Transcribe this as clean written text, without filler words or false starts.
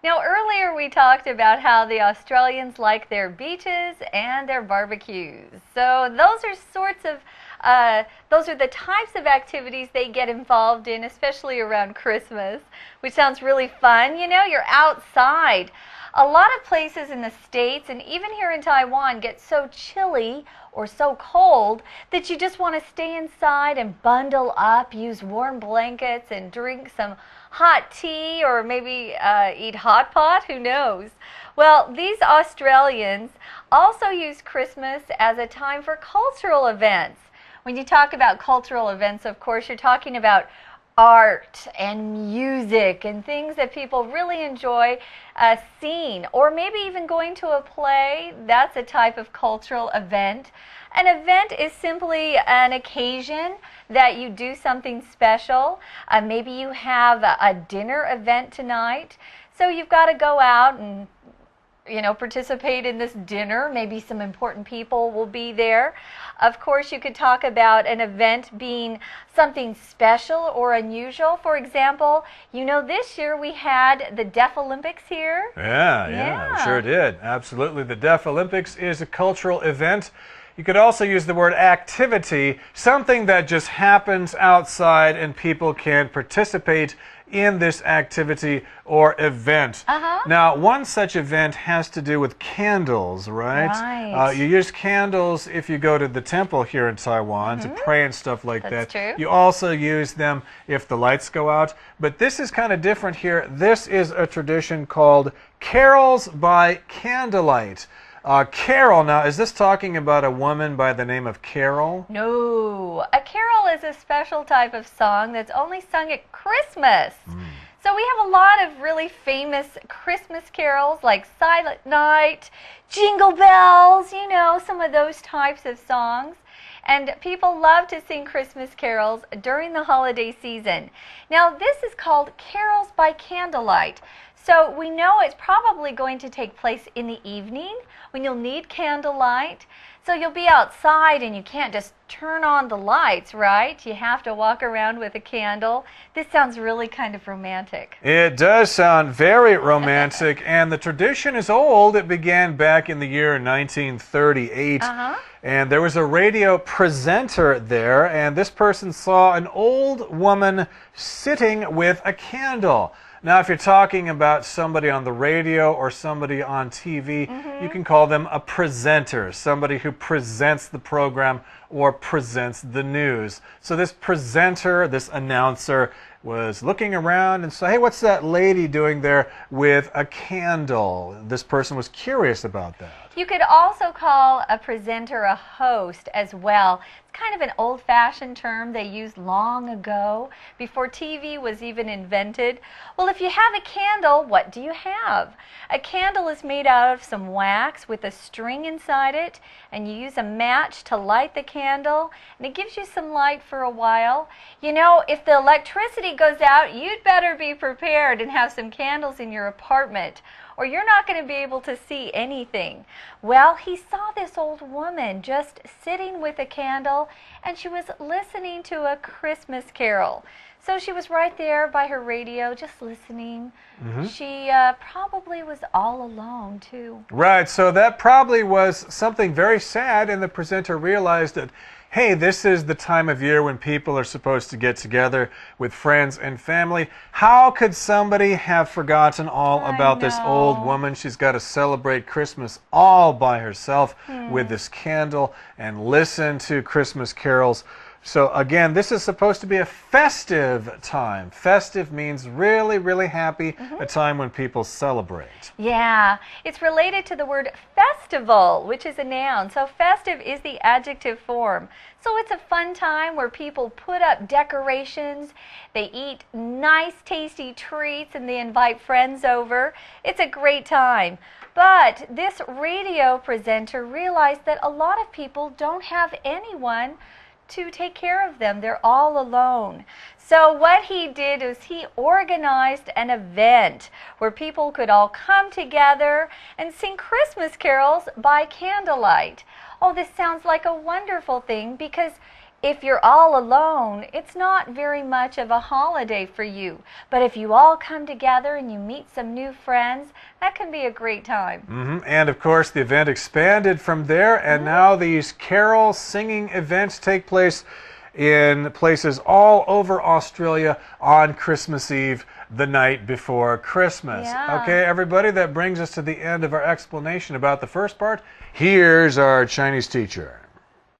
Now, earlier we talked about how the Australians like their beaches and their barbecues. So those are the types of activities they get involved in, especially around Christmas, which sounds really fun. You know, you're outside. A lot of places in the States and even here in Taiwan get so chilly or so cold that you just want to stay inside and bundle up, use warm blankets and drink some hot tea or maybe eat hot pot, who knows. Well, these Australians also use Christmas as a time for cultural events. When you talk about cultural events, of course, you're talking about art and music and things that people really enjoy seeing, or maybe even going to a play. That's a type of cultural event. An event is simply an occasion that you do something special. Maybe you have a dinner event tonight, so you've got to go out and participate in this dinner. Maybe some important people will be there. Of course, you could talk about an event being something special or unusual. For example, this year we had the Deaf Olympics here. Yeah, sure did. Absolutely. The Deaf Olympics is a cultural event. You could also use the word activity, something that just happens outside and people can participate in this activity or event. Now, one such event has to do with candles, right? You use candles if you go to the temple here in Taiwan to pray and stuff like that. That's true. You also use them if the lights go out. But this is kind of different here. This is a tradition called carols by candlelight. Carol, now, is this talking about a woman by the name of Carol? No. A carol is a special type of song that's only sung at Christmas. So we have a lot of really famous Christmas carols like Silent Night, Jingle Bells, some of those types of songs. And people love to sing Christmas carols during the holiday season. Now, this is called carols by candlelight. So we know it's probably going to take place in the evening when you'll need candlelight. So you'll be outside and you can't just turn on the lights, right? You have to walk around with a candle. This sounds really kind of romantic. It does sound very romantic, and the tradition is old. It began back in the year 1938. And there was a radio presenter there, and this person saw an old woman sitting with a candle. Now, if you're talking about somebody on the radio or somebody on TV, you can call them a presenter, somebody who presents the program or presents the news. So this presenter, this announcer, was looking around and said, hey, what's that lady doing there with a candle? This person was curious about that. You could also call a presenter a host as well. It's kind of an old-fashioned term they used long ago, before TV was even invented. Well, if you have a candle, what do you have? A candle is made out of some wax with a string inside it, and you use a match to light the candle, and it gives you some light for a while. If the electricity goes out, you'd better be prepared and have some candles in your apartment, or you're not going to be able to see anything. Well, he saw this old woman just sitting with a candle, and she was listening to a Christmas carol. So she was right there by her radio, just listening. She probably was all alone, too. Right, so that probably was something very sad, and the presenter realized that, hey, this is the time of year when people are supposed to get together with friends and family. How could somebody have forgotten all about this old woman? She's got to celebrate Christmas all by herself with this candle and listen to Christmas carols. So again, this is supposed to be a festive time. Festive means really, really happy, a time when people celebrate. Yeah, it's related to the word festival, which is a noun. So festive is the adjective form. So it's a fun time where people put up decorations, they eat nice, tasty treats, and they invite friends over. It's a great time. But this radio presenter realized that a lot of people don't have anyone to take care of them. They're all alone. So what he did is he organized an event where people could all come together and sing Christmas carols by candlelight. Oh, this sounds like a wonderful thing, because If you're all alone, it's not very much of a holiday for you. But if you all come together and you meet some new friends, that can be a great time. And of course, the event expanded from there, and now these carol singing events take place in places all over Australia on Christmas Eve, the night before Christmas. Yeah. Okay, everybody, that brings us to the end of our explanation about the first part. Here's our Chinese teacher.